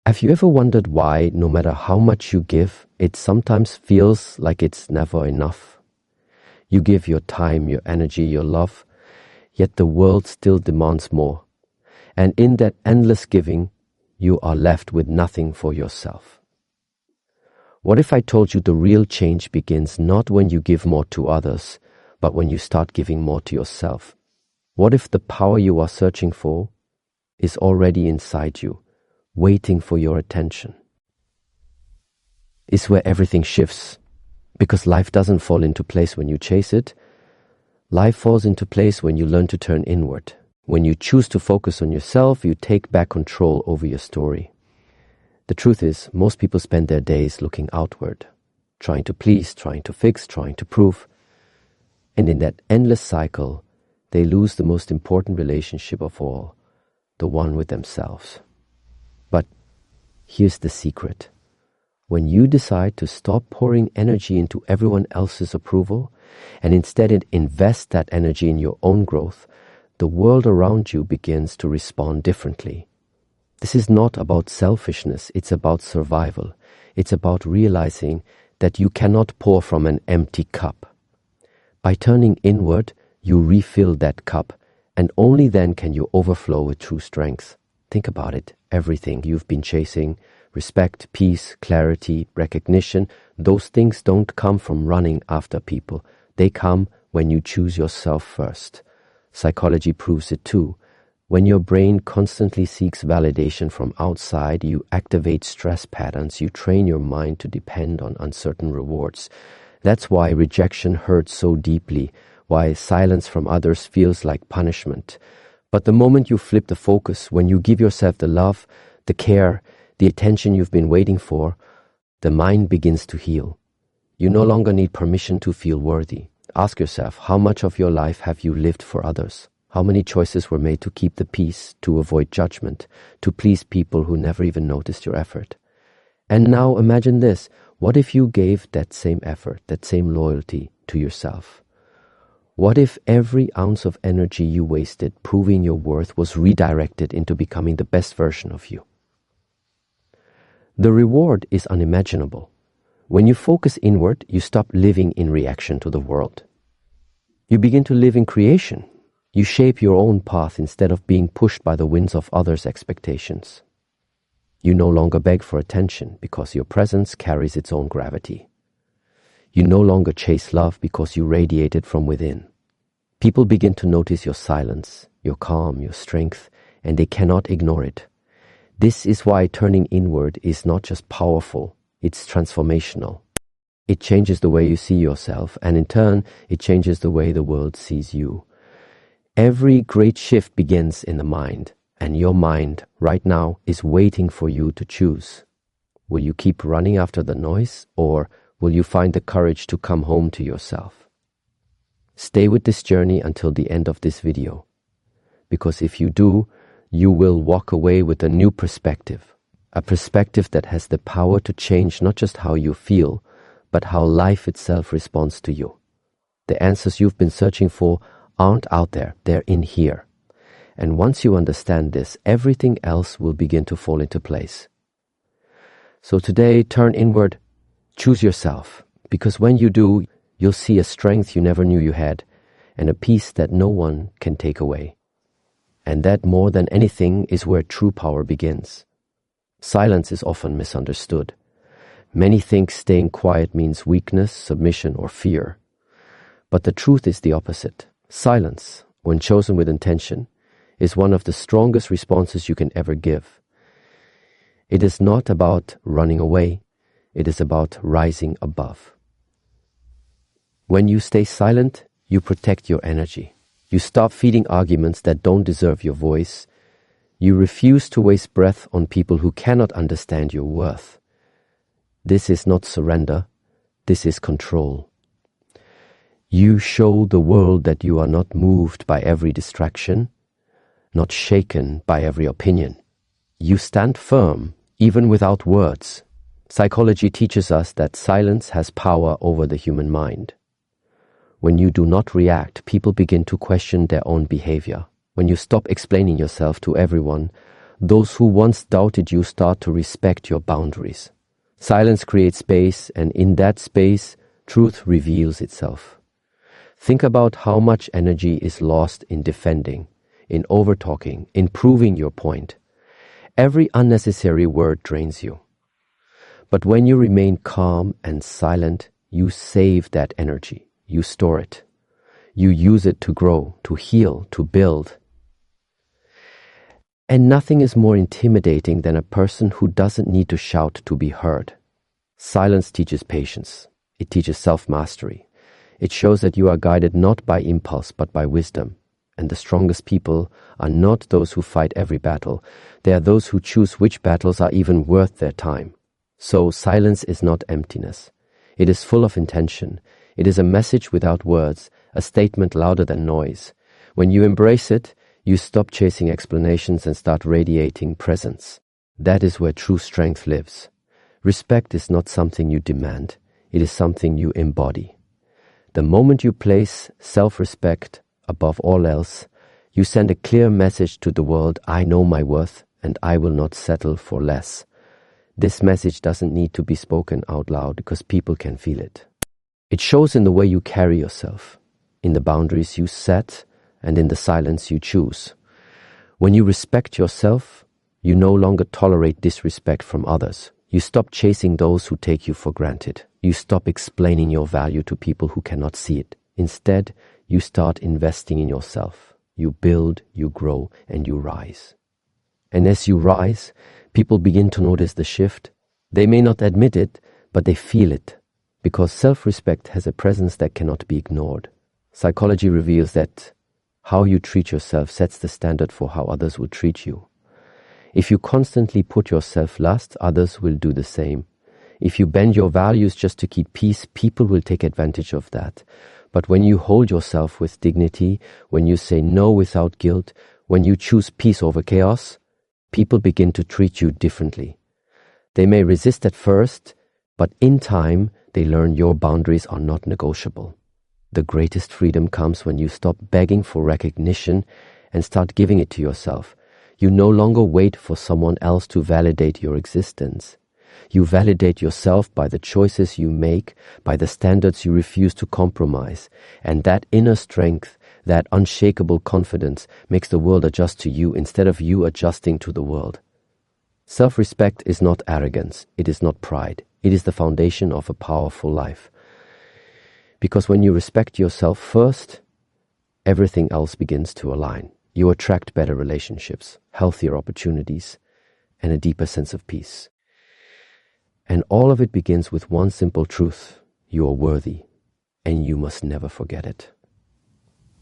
Have you ever wondered why, no matter how much you give, it sometimes feels like it's never enough? You give your time, your energy, your love, yet the world still demands more. And in that endless giving, you are left with nothing for yourself. What if I told you the real change begins not when you give more to others, but when you start giving more to yourself? What if the power you are searching for is already inside you, waiting for your attention? It's where everything shifts, because life doesn't fall into place when you chase it. Life falls into place when you learn to turn inward. When you choose to focus on yourself, you take back control over your story. The truth is, most people spend their days looking outward, trying to please, trying to fix, trying to prove. And in that endless cycle, they lose the most important relationship of all, the one with themselves. But here's the secret. When you decide to stop pouring energy into everyone else's approval and instead invest that energy in your own growth, the world around you begins to respond differently. This is not about selfishness, it's about survival. It's about realizing that you cannot pour from an empty cup. By turning inward, you refill that cup, and only then can you overflow with true strength. Think about it. Everything you've been chasing, respect, peace, clarity, recognition, those things don't come from running after people. They come when you choose yourself first. Psychology proves it too. When your brain constantly seeks validation from outside, you activate stress patterns, you train your mind to depend on uncertain rewards. That's why rejection hurts so deeply, why silence from others feels like punishment. But the moment you flip the focus, when you give yourself the love, the care, the attention you've been waiting for, the mind begins to heal. You no longer need permission to feel worthy. Ask yourself, how much of your life have you lived for others? How many choices were made to keep the peace, to avoid judgment, to please people who never even noticed your effort? And now imagine this. What if you gave that same effort, that same loyalty to yourself? What if every ounce of energy you wasted proving your worth was redirected into becoming the best version of you? The reward is unimaginable. When you focus inward, you stop living in reaction to the world. You begin to live in creation. You shape your own path instead of being pushed by the winds of others' expectations. You no longer beg for attention because your presence carries its own gravity. You no longer chase love because you radiate it from within. People begin to notice your silence, your calm, your strength, and they cannot ignore it. This is why turning inward is not just powerful, it's transformational. It changes the way you see yourself, and in turn, it changes the way the world sees you. Every great shift begins in the mind, and your mind right now is waiting for you to choose. Will you keep running after the noise, or will you find the courage to come home to yourself? Stay with this journey until the end of this video, because if you do, you will walk away with a new perspective, a perspective that has the power to change not just how you feel, but how life itself responds to you. The answers you've been searching for aren't out there, they're in here. And once you understand this, everything else will begin to fall into place. So today, turn inward, choose yourself, because when you do, you'll see a strength you never knew you had, and a peace that no one can take away. And that, more than anything, is where true power begins. Silence is often misunderstood. Many think staying quiet means weakness, submission, or fear. But the truth is the opposite. Silence, when chosen with intention, is one of the strongest responses you can ever give. It is not about running away. It is about rising above. When you stay silent, you protect your energy. You stop feeding arguments that don't deserve your voice. You refuse to waste breath on people who cannot understand your worth. This is not surrender. This is control. You show the world that you are not moved by every distraction, not shaken by every opinion. You stand firm, even without words. Psychology teaches us that silence has power over the human mind. When you do not react, people begin to question their own behavior. When you stop explaining yourself to everyone, Those who once doubted you start to respect your boundaries. Silence creates space, and in that space, truth reveals itself. Think about how much energy is lost in defending, in overtalking, in proving your point. Every unnecessary word drains you. But when you remain calm and silent, you save that energy. You store it. You use it to grow, to heal, to build. And nothing is more intimidating than a person who doesn't need to shout to be heard. Silence teaches patience. It teaches self-mastery. It shows that you are guided not by impulse but by wisdom. And the strongest people are not those who fight every battle. They are those who choose which battles are even worth their time. So silence is not emptiness. It is full of intention. It is a message without words, a statement louder than noise. When you embrace it, you stop chasing explanations and start radiating presence. That is where true strength lives. Respect is not something you demand. It is something you embody. The moment you place self-respect above all else, you send a clear message to the world: I know my worth and I will not settle for less. This message doesn't need to be spoken out loud because people can feel it. It shows in the way you carry yourself, in the boundaries you set, and in the silence you choose. When you respect yourself, you no longer tolerate disrespect from others. You stop chasing those who take you for granted. You stop explaining your value to people who cannot see it. Instead, you start investing in yourself. You build, you grow, and you rise. And as you rise, people begin to notice the shift. They may not admit it, but they feel it, because self-respect has a presence that cannot be ignored. Psychology reveals that how you treat yourself sets the standard for how others will treat you. If you constantly put yourself last, others will do the same. If you bend your values just to keep peace, people will take advantage of that. But when you hold yourself with dignity, when you say no without guilt, when you choose peace over chaos, people begin to treat you differently. They may resist at first, but in time, they learn your boundaries are not negotiable. The greatest freedom comes when you stop begging for recognition and start giving it to yourself. You no longer wait for someone else to validate your existence. You validate yourself by the choices you make, by the standards you refuse to compromise. And that inner strength, that unshakable confidence, makes the world adjust to you instead of you adjusting to the world. Self-respect is not arrogance. It is not pride. It is the foundation of a powerful life. Because when you respect yourself first, everything else begins to align. You attract better relationships, healthier opportunities, and a deeper sense of peace. And all of it begins with one simple truth: you are worthy, and you must never forget it.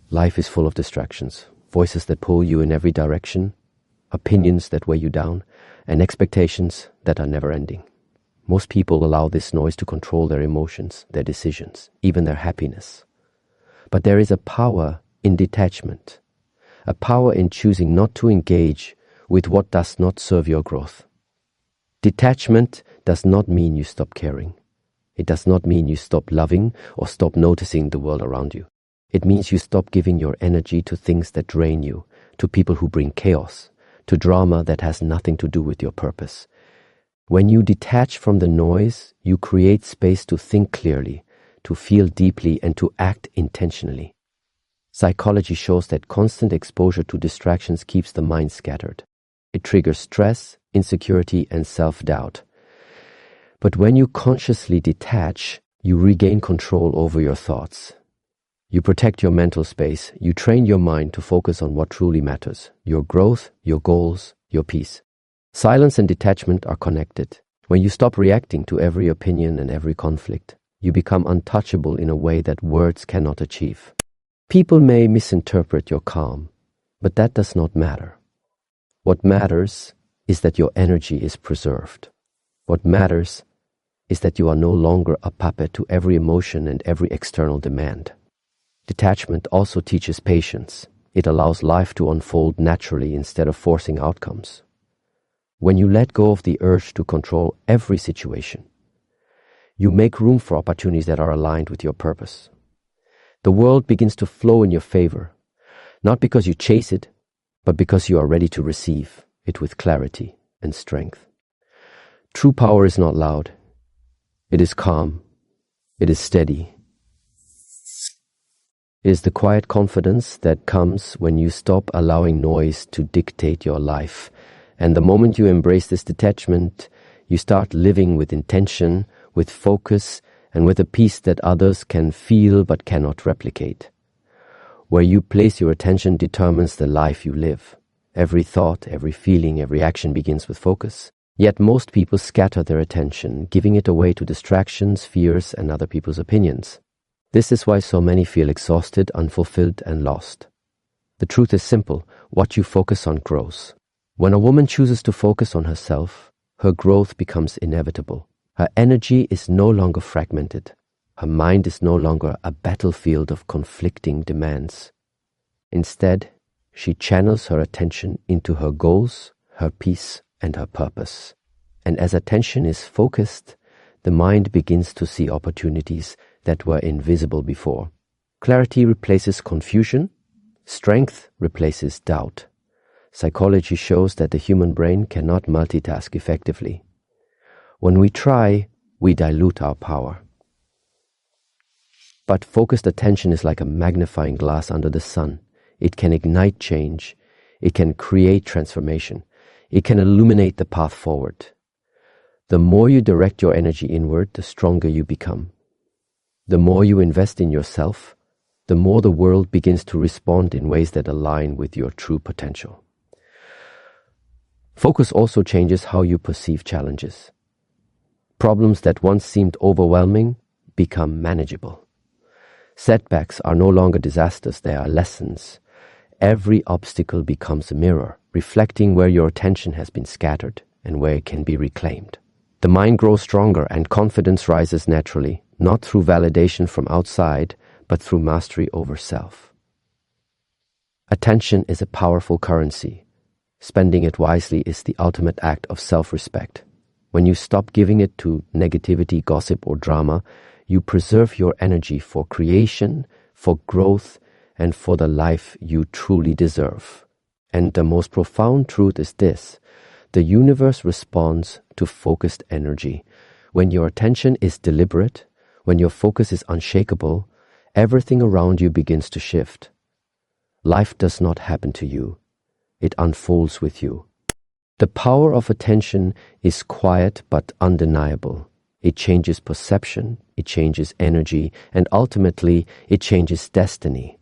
Life is full of distractions, voices that pull you in every direction, opinions that weigh you down, and expectations that are never ending. Most people allow this noise to control their emotions, their decisions, even their happiness. But there is a power in detachment, a power in choosing not to engage with what does not serve your growth. Detachment does not mean you stop caring. It does not mean you stop loving or stop noticing the world around you. It means you stop giving your energy to things that drain you, to people who bring chaos, to drama that has nothing to do with your purpose. When you detach from the noise, you create space to think clearly, to feel deeply, and to act intentionally. Psychology shows that constant exposure to distractions keeps the mind scattered. It triggers stress, insecurity, and self-doubt. But when you consciously detach, you regain control over your thoughts. You protect your mental space. You train your mind to focus on what truly matters: your growth, your goals, your peace. Silence and detachment are connected. When you stop reacting to every opinion and every conflict, you become untouchable in a way that words cannot achieve. People may misinterpret your calm, but that does not matter. What matters is that your energy is preserved. What matters is that you are no longer a puppet to every emotion and every external demand. Detachment also teaches patience. It allows life to unfold naturally instead of forcing outcomes. When you let go of the urge to control every situation, you make room for opportunities that are aligned with your purpose. The world begins to flow in your favor, not because you chase it, but because you are ready to receive. it with clarity and strength. True power is not loud. It is calm. It is steady. It is the quiet confidence that comes when you stop allowing noise to dictate your life. And the moment you embrace this detachment, you start living with intention, with focus, and with a peace that others can feel but cannot replicate. Where you place your attention determines the life you live. Every thought, every feeling, every action begins with focus. Yet most people scatter their attention, giving it away to distractions, fears, and other people's opinions. This is why so many feel exhausted, unfulfilled, and lost. The truth is simple. What you focus on grows. When a woman chooses to focus on herself, her growth becomes inevitable. Her energy is no longer fragmented. Her mind is no longer a battlefield of conflicting demands. Instead, she channels her attention into her goals, her peace, and her purpose. And as attention is focused, the mind begins to see opportunities that were invisible before. Clarity replaces confusion. Strength replaces doubt. Psychology shows that the human brain cannot multitask effectively. When we try, we dilute our power. But focused attention is like a magnifying glass under the sun. It can ignite change. It can create transformation. It can illuminate the path forward. The more you direct your energy inward, the stronger you become. The more you invest in yourself, the more the world begins to respond in ways that align with your true potential. Focus also changes how you perceive challenges. Problems that once seemed overwhelming become manageable. Setbacks are no longer disasters, they are lessons. Every obstacle becomes a mirror, reflecting where your attention has been scattered and where it can be reclaimed. The mind grows stronger and confidence rises naturally, not through validation from outside, but through mastery over self. Attention is a powerful currency. Spending it wisely is the ultimate act of self-respect. When you stop giving it to negativity, gossip, or drama, you preserve your energy for creation, for growth, and for the life you truly deserve. And the most profound truth is this: the universe responds to focused energy. When your attention is deliberate, when your focus is unshakable, everything around you begins to shift. Life does not happen to you. It unfolds with you. The power of attention is quiet but undeniable. It changes perception, it changes energy, and ultimately it changes destiny.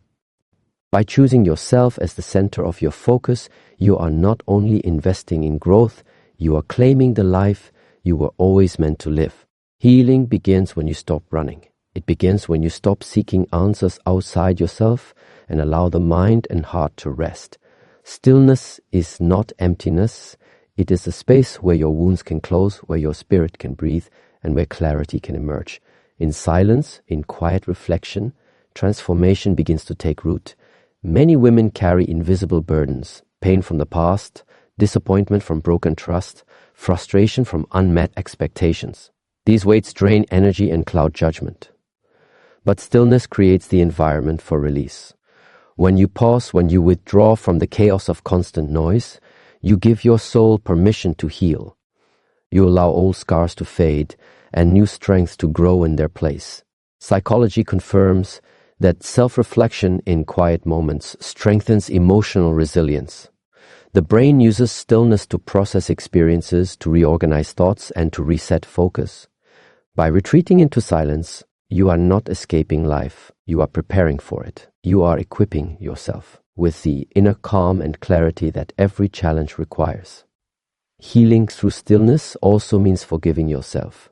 By choosing yourself as the center of your focus, you are not only investing in growth, you are claiming the life you were always meant to live. Healing begins when you stop running. It begins when you stop seeking answers outside yourself and allow the mind and heart to rest. Stillness is not emptiness. It is a space where your wounds can close, where your spirit can breathe, and where clarity can emerge. In silence, in quiet reflection, transformation begins to take root. Many women carry invisible burdens: pain from the past, disappointment from broken trust, frustration from unmet expectations. These weights drain energy and cloud judgment. But stillness creates the environment for release. When you pause, when you withdraw from the chaos of constant noise, you give your soul permission to heal. You allow old scars to fade and new strengths to grow in their place. Psychology confirms that self-reflection in quiet moments strengthens emotional resilience. The brain uses stillness to process experiences, to reorganize thoughts, and to reset focus. By retreating into silence, you are not escaping life. You are preparing for it. You are equipping yourself with the inner calm and clarity that every challenge requires. Healing through stillness also means forgiving yourself.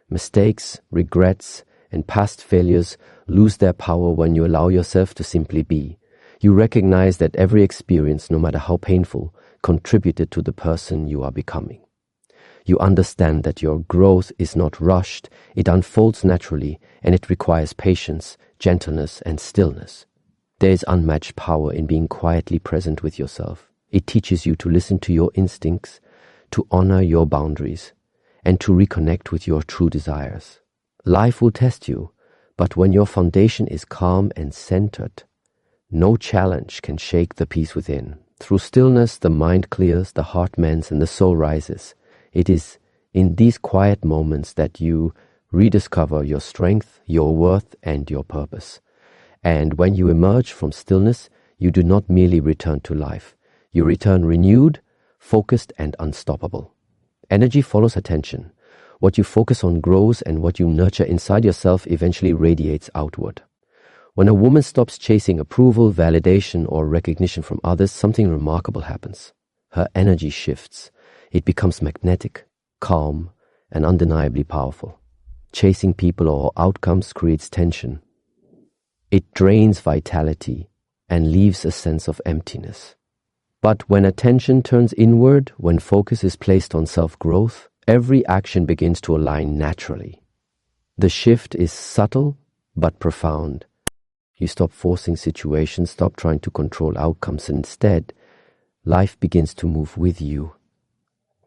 Mistakes, regrets, and past failures lose their power when you allow yourself to simply be. You recognize that every experience, no matter how painful, contributed to the person you are becoming. You understand that your growth is not rushed, it unfolds naturally, and it requires patience, gentleness, and stillness. There is unmatched power in being quietly present with yourself. It teaches you to listen to your instincts, to honor your boundaries, and to reconnect with your true desires. Life will test you, but when your foundation is calm and centered, no challenge can shake the peace within. Through stillness, the mind clears, the heart mends, and the soul rises. It is in these quiet moments that you rediscover your strength, your worth, and your purpose. And when you emerge from stillness, you do not merely return to life. You return renewed, focused, and unstoppable. Energy follows attention. What you focus on grows, and what you nurture inside yourself eventually radiates outward. When a woman stops chasing approval, validation, or recognition from others, something remarkable happens. Her energy shifts. It becomes magnetic, calm, and undeniably powerful. Chasing people or outcomes creates tension. It drains vitality and leaves a sense of emptiness. But when attention turns inward, when focus is placed on self-growth, every action begins to align naturally. The shift is subtle but profound. You stop forcing situations, stop trying to control outcomes, and instead, life begins to move with you,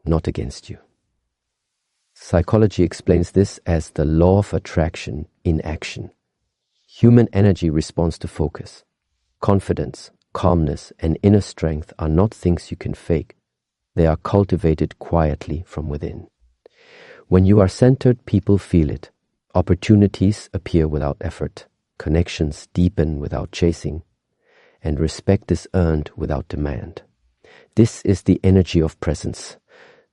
not against you. Psychology explains this as the law of attraction in action. Human energy responds to focus. Confidence, calmness, and inner strength are not things you can fake. They are cultivated quietly from within. When you are centered, people feel it. Opportunities appear without effort. Connections deepen without chasing, and respect is earned without demand. This is the energy of presence,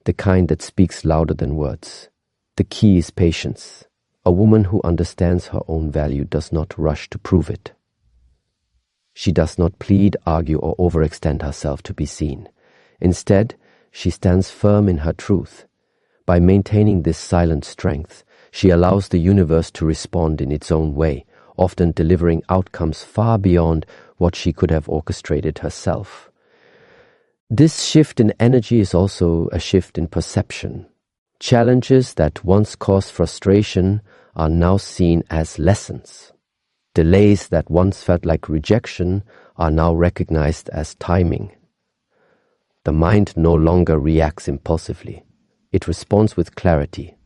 the kind that speaks louder than words. The key is patience. A woman who understands her own value does not rush to prove it. She does not plead, argue, or overextend herself to be seen. Instead, she stands firm in her truth. By maintaining this silent strength, she allows the universe to respond in its own way, often delivering outcomes far beyond what she could have orchestrated herself. This shift in energy is also a shift in perception. Challenges that once caused frustration are now seen as lessons. Delays that once felt like rejection are now recognized as timing. The mind no longer reacts impulsively. It responds with clarity.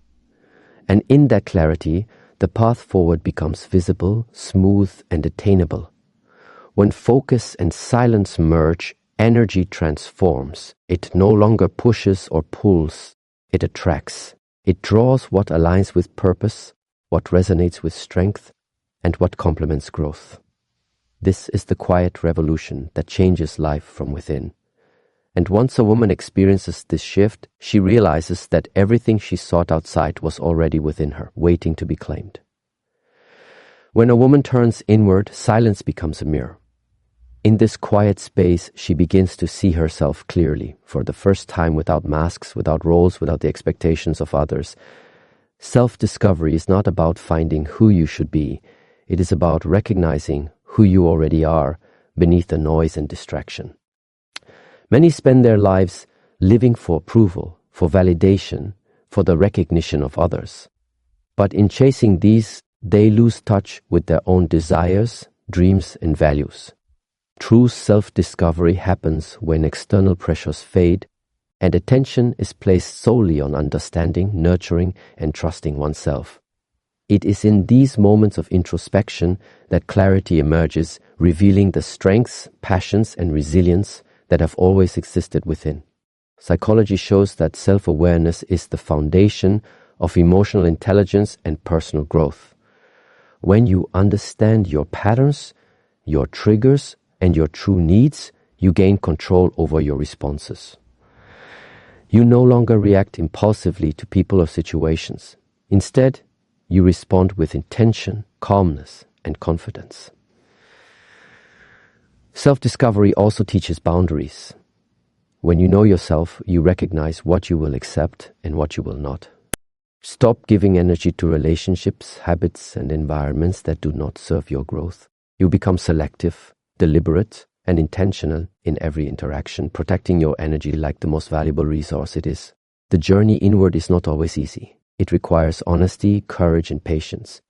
And in that clarity, the path forward becomes visible, smooth, and attainable. When focus and silence merge, energy transforms. It no longer pushes or pulls. It attracts. It draws what aligns with purpose, what resonates with strength, and what complements growth. This is the quiet revolution that changes life from within. And once a woman experiences this shift, she realizes that everything she sought outside was already within her, waiting to be claimed. When a woman turns inward, silence becomes a mirror. In this quiet space, she begins to see herself clearly, for the first time, without masks, without roles, without the expectations of others. Self-discovery is not about finding who you should be. It is about recognizing who you already are beneath the noise and distraction. Many spend their lives living for approval, for validation, for the recognition of others. But in chasing these, they lose touch with their own desires, dreams, and values. True self-discovery happens when external pressures fade and attention is placed solely on understanding, nurturing, and trusting oneself. It is in these moments of introspection that clarity emerges, revealing the strengths, passions, and resilience that have always existed within. Psychology shows that self-awareness is the foundation of emotional intelligence and personal growth. When you understand your patterns, your triggers, and your true needs, you gain control over your responses. You no longer react impulsively to people or situations. Instead, you respond with intention, calmness, and confidence. Self-discovery also teaches boundaries. When you know yourself, you recognize what you will accept and what you will not. Stop giving energy to relationships, habits, and environments that do not serve your growth. You become selective, deliberate, and intentional in every interaction, protecting your energy like the most valuable resource it is. The journey inward is not always easy. It requires honesty, courage, and patience.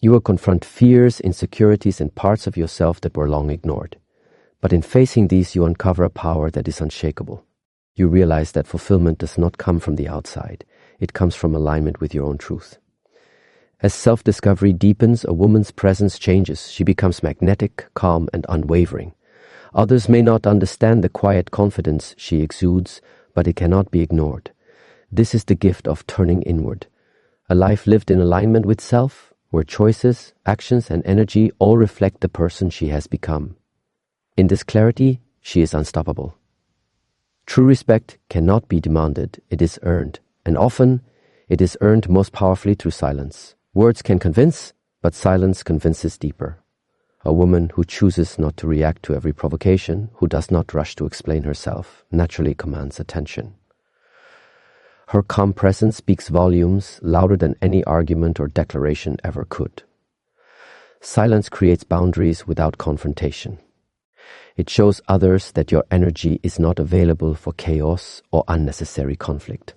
You will confront fears, insecurities, and parts of yourself that were long ignored. But in facing these, you uncover a power that is unshakable. You realize that fulfillment does not come from the outside. It comes from alignment with your own truth. As self-discovery deepens, a woman's presence changes. She becomes magnetic, calm, and unwavering. Others may not understand the quiet confidence she exudes, but it cannot be ignored. This is the gift of turning inward. A life lived in alignment with self, where choices, actions, and energy all reflect the person she has become. In this clarity, she is unstoppable. True respect cannot be demanded, it is earned, and often it is earned most powerfully through silence. Words can convince, but silence convinces deeper. A woman who chooses not to react to every provocation, who does not rush to explain herself, naturally commands attention. Her calm presence speaks volumes louder than any argument or declaration ever could. Silence creates boundaries without confrontation. It shows others that your energy is not available for chaos or unnecessary conflict.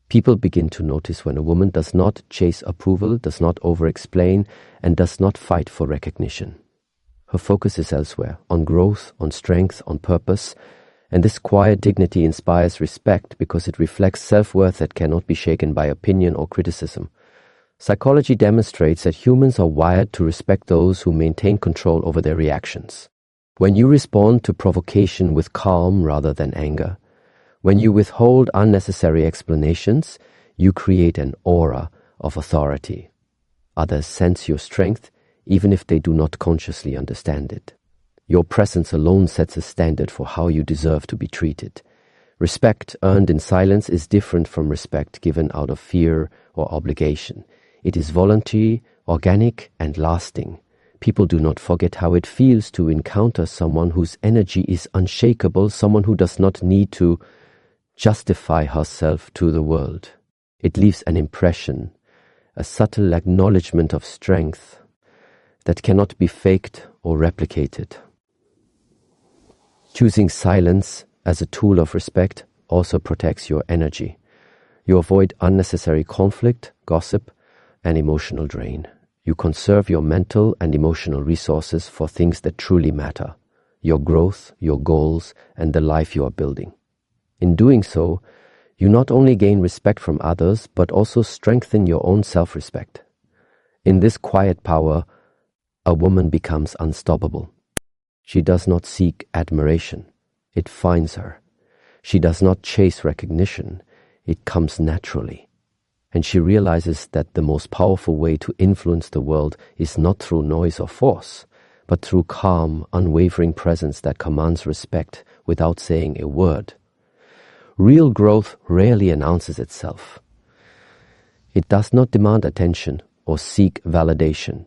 People begin to notice when a woman does not chase approval, does not over-explain, and does not fight for recognition. Her focus is elsewhere, on growth, on strength, on purpose, and this quiet dignity inspires respect because it reflects self-worth that cannot be shaken by opinion or criticism. Psychology demonstrates that humans are wired to respect those who maintain control over their reactions. When you respond to provocation with calm rather than anger, when you withhold unnecessary explanations, you create an aura of authority. Others sense your strength, even if they do not consciously understand it. Your presence alone sets a standard for how you deserve to be treated. Respect earned in silence is different from respect given out of fear or obligation. It is voluntary, organic, and lasting. People do not forget how it feels to encounter someone whose energy is unshakable, someone who does not need to justify herself to the world. It leaves an impression, a subtle acknowledgement of strength that cannot be faked or replicated. Choosing silence as a tool of respect also protects your energy. You avoid unnecessary conflict, gossip, and emotional drain. You conserve your mental and emotional resources for things that truly matter, your growth, your goals, and the life you are building. In doing so, you not only gain respect from others, but also strengthen your own self-respect. In this quiet power, a woman becomes unstoppable. She does not seek admiration, it finds her. She does not chase recognition, it comes naturally. And she realizes that the most powerful way to influence the world is not through noise or force, but through calm, unwavering presence that commands respect without saying a word. Real growth rarely announces itself. It does not demand attention or seek validation.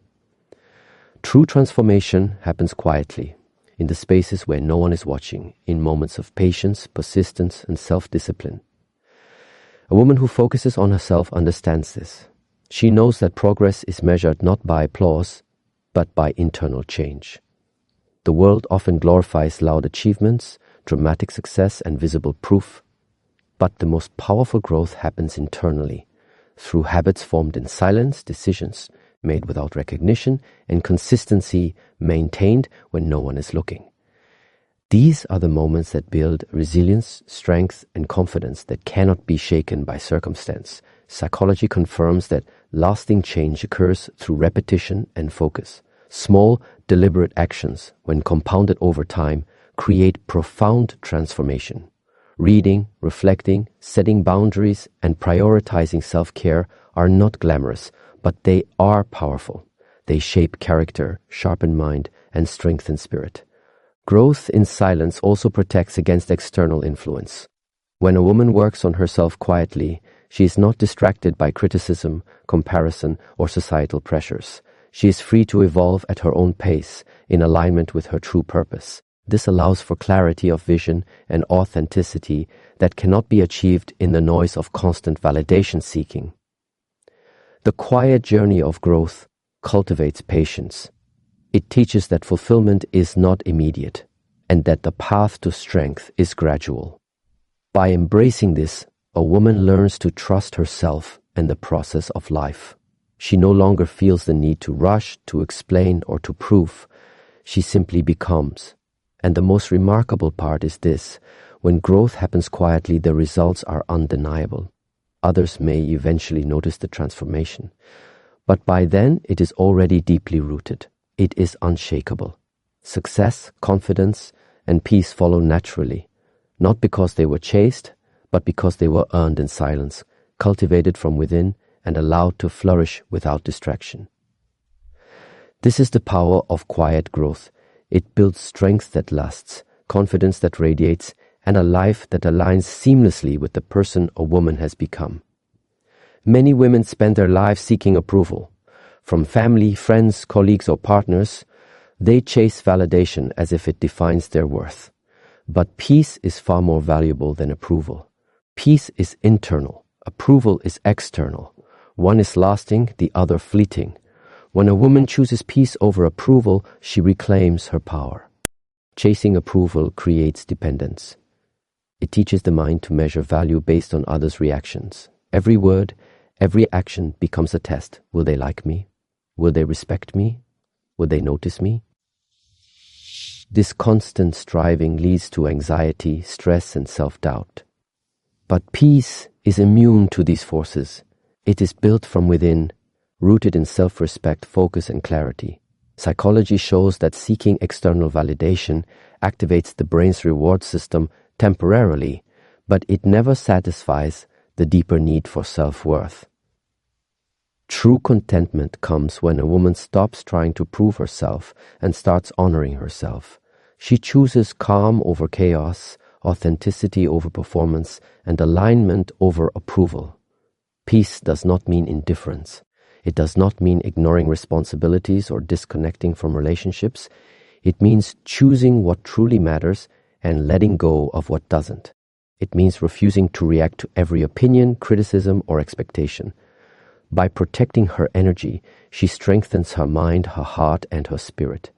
True transformation happens quietly, in the spaces where no one is watching, in moments of patience, persistence, and self-discipline. A woman who focuses on herself understands this. She knows that progress is measured not by applause, but by internal change. The world often glorifies loud achievements, dramatic success, and visible proof. But the most powerful growth happens internally, through habits formed in silence, decisions made without recognition, and consistency maintained when no one is looking. These are the moments that build resilience, strength, and confidence that cannot be shaken by circumstance. Psychology confirms that lasting change occurs through repetition and focus. Small, deliberate actions, when compounded over time, create profound transformation. Reading, reflecting, setting boundaries, and prioritizing self-care are not glamorous, but they are powerful. They shape character, sharpen mind, and strengthen spirit. Growth in silence also protects against external influence. When a woman works on herself quietly, she is not distracted by criticism, comparison, or societal pressures. She is free to evolve at her own pace, in alignment with her true purpose. This allows for clarity of vision and authenticity that cannot be achieved in the noise of constant validation seeking. The quiet journey of growth cultivates patience. It teaches that fulfillment is not immediate, and that the path to strength is gradual. By embracing this, a woman learns to trust herself and the process of life. She no longer feels the need to rush, to explain, or to prove. She simply becomes. And the most remarkable part is this: when growth happens quietly, the results are undeniable. Others may eventually notice the transformation, but by then it is already deeply rooted. It is unshakable. success, confidence, and peace follow naturally, not because they were chased, but because they were earned in silence, cultivated from within, and allowed to flourish without distraction. This is the power of quiet growth. It builds strength that lasts, confidence that radiates, and a life that aligns seamlessly with the person a woman has become. Many women spend their lives seeking approval. From family, friends, colleagues, or partners, they chase validation as if it defines their worth. But peace is far more valuable than approval. Peace is internal. Approval is external. One is lasting, the other fleeting. When a woman chooses peace over approval, she reclaims her power. Chasing approval creates dependence. It teaches the mind to measure value based on others' reactions. Every word, every action becomes a test. Will they like me? Will they respect me? Will they notice me? This constant striving leads to anxiety, stress, and self-doubt. But peace is immune to these forces. It is built from within, rooted in self-respect, focus, and clarity. Psychology shows that seeking external validation activates the brain's reward system temporarily, but it never satisfies the deeper need for self-worth. True contentment comes when a woman stops trying to prove herself and starts honoring herself. She chooses calm over chaos, authenticity over performance, and alignment over approval. Peace does not mean indifference. It does not mean ignoring responsibilities or disconnecting from relationships. It means choosing what truly matters and letting go of what doesn't. It means refusing to react to every opinion, criticism, or expectation. By protecting her energy, she strengthens her mind, her heart, and her spirit.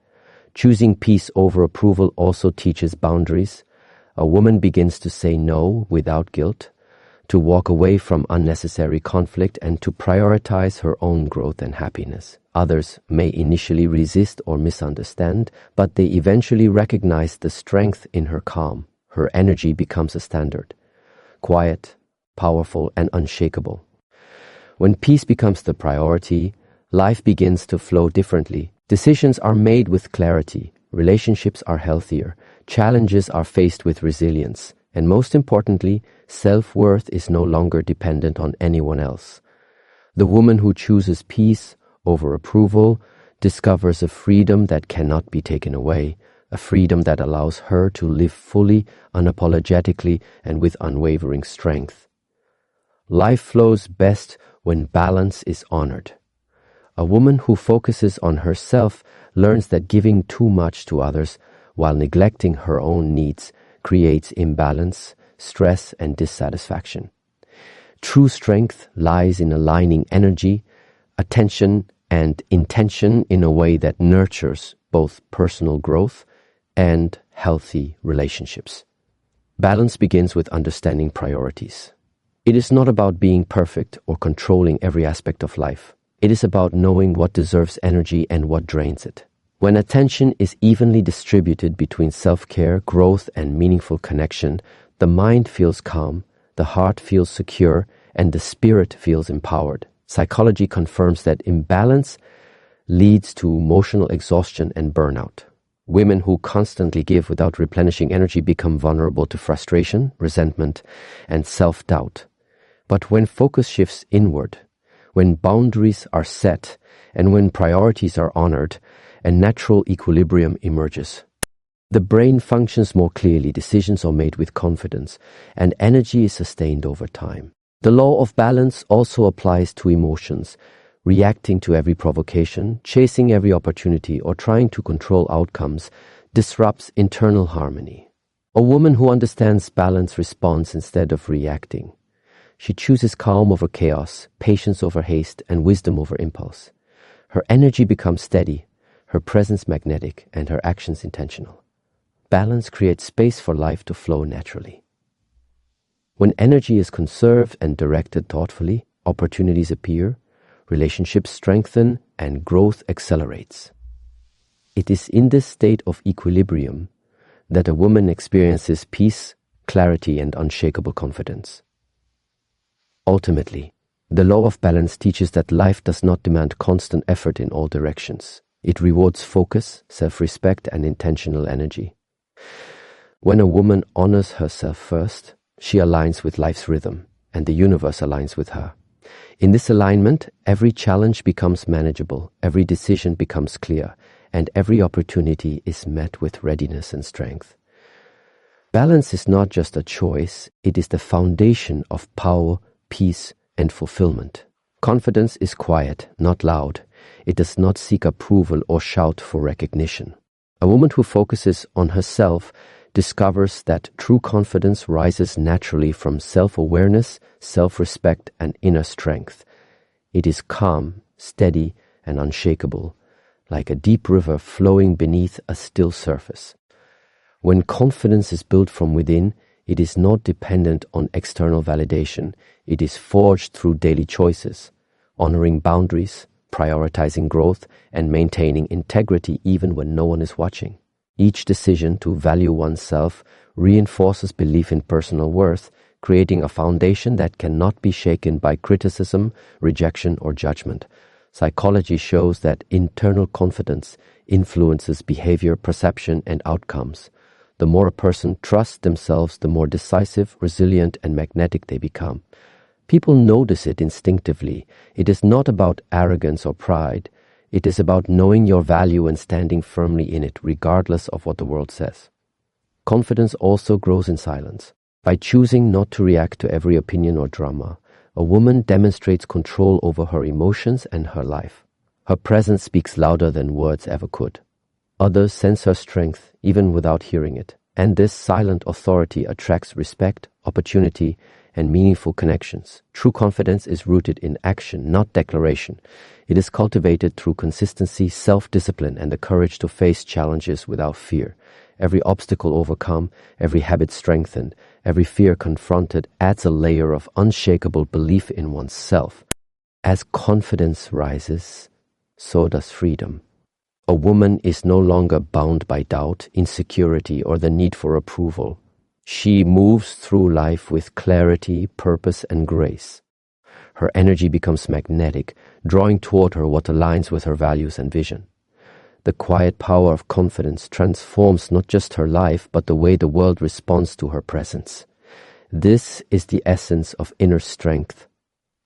Choosing peace over approval also teaches boundaries. A woman begins to say no without guilt, to walk away from unnecessary conflict, and to prioritize her own growth and happiness. Others may initially resist or misunderstand, but they eventually recognize the strength in her calm. Her energy becomes a standard, quiet, powerful, and unshakable. When peace becomes the priority, life begins to flow differently. Decisions are made with clarity, relationships are healthier, challenges are faced with resilience, and most importantly, self-worth is no longer dependent on anyone else. The woman who chooses peace over approval discovers a freedom that cannot be taken away, a freedom that allows her to live fully, unapologetically, and with unwavering strength. Life flows best when balance is honored. A woman who focuses on herself learns that giving too much to others while neglecting her own needs creates imbalance, stress, and dissatisfaction. True strength lies in aligning energy, attention, and intention in a way that nurtures both personal growth and healthy relationships. Balance begins with understanding priorities. It is not about being perfect or controlling every aspect of life. It is about knowing what deserves energy and what drains it. When attention is evenly distributed between self-care, growth, and meaningful connection, the mind feels calm, the heart feels secure, and the spirit feels empowered. Psychology confirms that imbalance leads to emotional exhaustion and burnout. Women who constantly give without replenishing energy become vulnerable to frustration, resentment, and self-doubt. But when focus shifts inward, when boundaries are set, and when priorities are honored, a natural equilibrium emerges. The brain functions more clearly, decisions are made with confidence, and energy is sustained over time. The law of balance also applies to emotions. Reacting to every provocation, chasing every opportunity, or trying to control outcomes disrupts internal harmony. A woman who understands balance responds instead of reacting. She chooses calm over chaos, patience over haste, and wisdom over impulse. Her energy becomes steady, her presence magnetic, and her actions intentional. Balance creates space for life to flow naturally. When energy is conserved and directed thoughtfully, opportunities appear, relationships strengthen, and growth accelerates. It is in this state of equilibrium that a woman experiences peace, clarity, and unshakable confidence. Ultimately, the law of balance teaches that life does not demand constant effort in all directions. It rewards focus, self-respect, and intentional energy. When a woman honors herself first, she aligns with life's rhythm, and the universe aligns with her. In this alignment, every challenge becomes manageable, every decision becomes clear, and every opportunity is met with readiness and strength. Balance is not just a choice, it is the foundation of power, peace, and fulfillment. Confidence is quiet, not loud. It does not seek approval or shout for recognition. A woman who focuses on herself discovers that true confidence rises naturally from self-awareness, self-respect, and inner strength. It is calm, steady, and unshakable, like a deep river flowing beneath a still surface. When confidence is built from within, it is not dependent on external validation. It is forged through daily choices, honoring boundaries, prioritizing growth, and maintaining integrity even when no one is watching. Each decision to value oneself reinforces belief in personal worth, creating a foundation that cannot be shaken by criticism, rejection, or judgment. Psychology shows that internal confidence influences behavior, perception, and outcomes. The more a person trusts themselves, the more decisive, resilient, and magnetic they become. People notice it instinctively. It is not about arrogance or pride. It is about knowing your value and standing firmly in it, regardless of what the world says. Confidence also grows in silence. By choosing not to react to every opinion or drama, a woman demonstrates control over her emotions and her life. Her presence speaks louder than words ever could. Others sense her strength even without hearing it, and this silent authority attracts respect, opportunity, and meaningful connections. True confidence is rooted in action, not declaration. It is cultivated through consistency, self-discipline, and the courage to face challenges without fear. Every obstacle overcome, every habit strengthened, every fear confronted adds a layer of unshakable belief in oneself. As confidence rises, so does freedom. A woman is no longer bound by doubt, insecurity, or the need for approval. She moves through life with clarity, purpose, and grace. Her energy becomes magnetic, drawing toward her what aligns with her values and vision. The quiet power of confidence transforms not just her life, but the way the world responds to her presence. This is the essence of inner strength.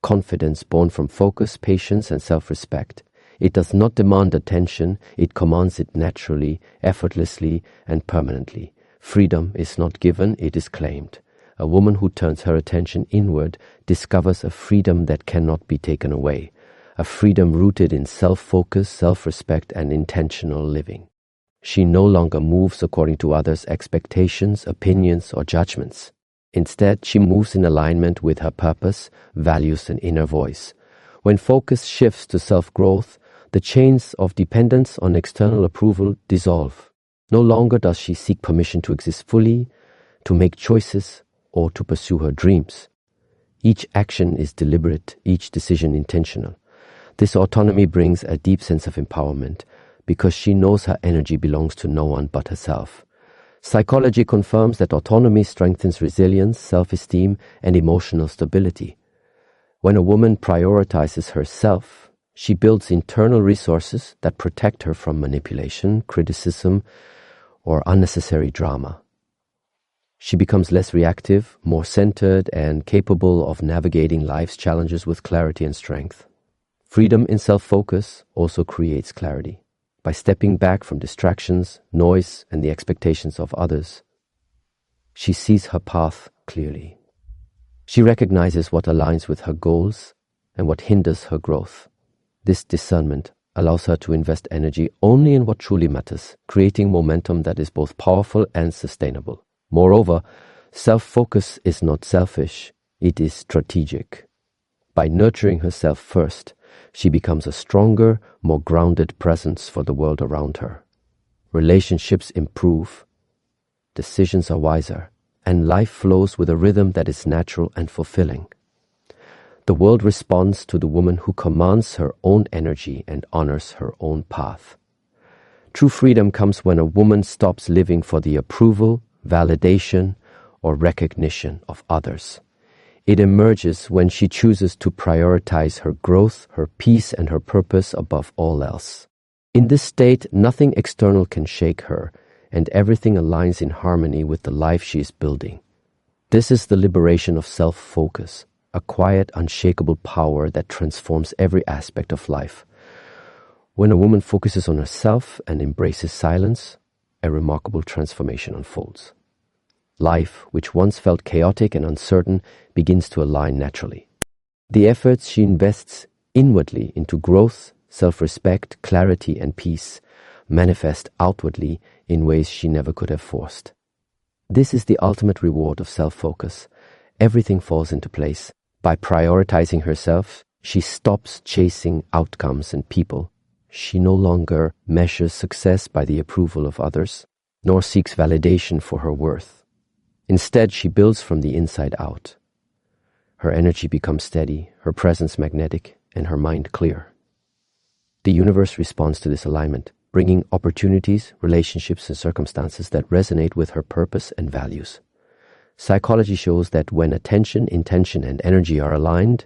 Confidence born from focus, patience, and self-respect. It does not demand attention, it commands it naturally, effortlessly, and permanently. Freedom is not given, it is claimed. A woman who turns her attention inward discovers a freedom that cannot be taken away, a freedom rooted in self-focus, self-respect, and intentional living. She no longer moves according to others' expectations, opinions, or judgments. Instead, she moves in alignment with her purpose, values, and inner voice. When focus shifts to self-growth, the chains of dependence on external approval dissolve. No longer does she seek permission to exist fully, to make choices, or to pursue her dreams. Each action is deliberate, each decision intentional. This autonomy brings a deep sense of empowerment because she knows her energy belongs to no one but herself. Psychology confirms that autonomy strengthens resilience, self-esteem, and emotional stability. When a woman prioritizes herself, she builds internal resources that protect her from manipulation, criticism, or unnecessary drama. She becomes less reactive, more centered, and capable of navigating life's challenges with clarity and strength. Freedom in self-focus also creates clarity. By stepping back from distractions, noise, and the expectations of others, she sees her path clearly. She recognizes what aligns with her goals and what hinders her growth. This discernment allows her to invest energy only in what truly matters, creating momentum that is both powerful and sustainable. Moreover, self-focus is not selfish, it is strategic. By nurturing herself first, she becomes a stronger, more grounded presence for the world around her. Relationships improve, decisions are wiser, and life flows with a rhythm that is natural and fulfilling. The world responds to the woman who commands her own energy and honors her own path. True freedom comes when a woman stops living for the approval, validation, or recognition of others. It emerges when she chooses to prioritize her growth, her peace, and her purpose above all else. In this state, nothing external can shake her, and everything aligns in harmony with the life she is building. This is the liberation of self-focus, a quiet, unshakable power that transforms every aspect of life. When a woman focuses on herself and embraces silence, a remarkable transformation unfolds. Life, which once felt chaotic and uncertain, begins to align naturally. The efforts she invests inwardly into growth, self-respect, clarity, and peace manifest outwardly in ways she never could have forced. This is the ultimate reward of self-focus. Everything falls into place. By prioritizing herself, she stops chasing outcomes and people. She no longer measures success by the approval of others, nor seeks validation for her worth. Instead, she builds from the inside out. Her energy becomes steady, her presence magnetic, and her mind clear. The universe responds to this alignment, bringing opportunities, relationships, and circumstances that resonate with her purpose and values. Psychology shows that when attention, intention, and energy are aligned,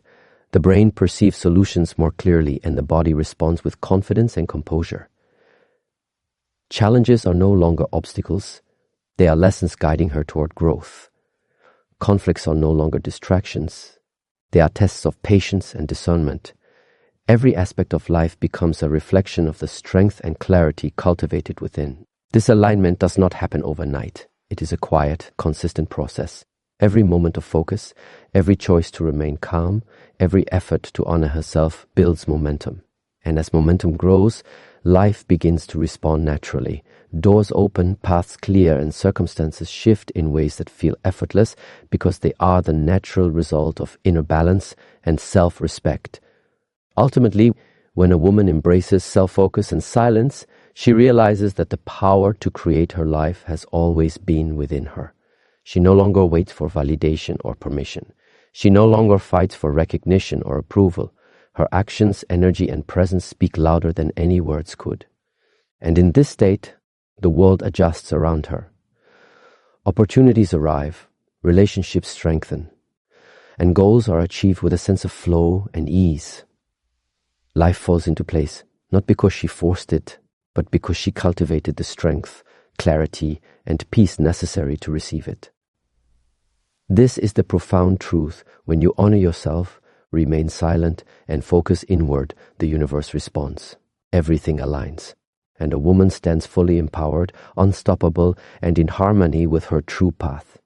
the brain perceives solutions more clearly and the body responds with confidence and composure. Challenges are no longer obstacles, they are lessons guiding her toward growth. Conflicts are no longer distractions, they are tests of patience and discernment. Every aspect of life becomes a reflection of the strength and clarity cultivated within. This alignment does not happen overnight. It is a quiet, consistent process. Every moment of focus, every choice to remain calm, every effort to honor herself builds momentum. And as momentum grows, life begins to respond naturally. Doors open, paths clear, and circumstances shift in ways that feel effortless because they are the natural result of inner balance and self-respect. Ultimately, when a woman embraces self-focus and silence, she realizes that the power to create her life has always been within her. She no longer waits for validation or permission. She no longer fights for recognition or approval. Her actions, energy, and presence speak louder than any words could. And in this state, the world adjusts around her. Opportunities arrive, relationships strengthen, and goals are achieved with a sense of flow and ease. Life falls into place, not because she forced it, but because she cultivated the strength, clarity, and peace necessary to receive it. This is the profound truth. When you honor yourself, remain silent, and focus inward, the universe responds. Everything aligns, and a woman stands fully empowered, unstoppable, and in harmony with her true path.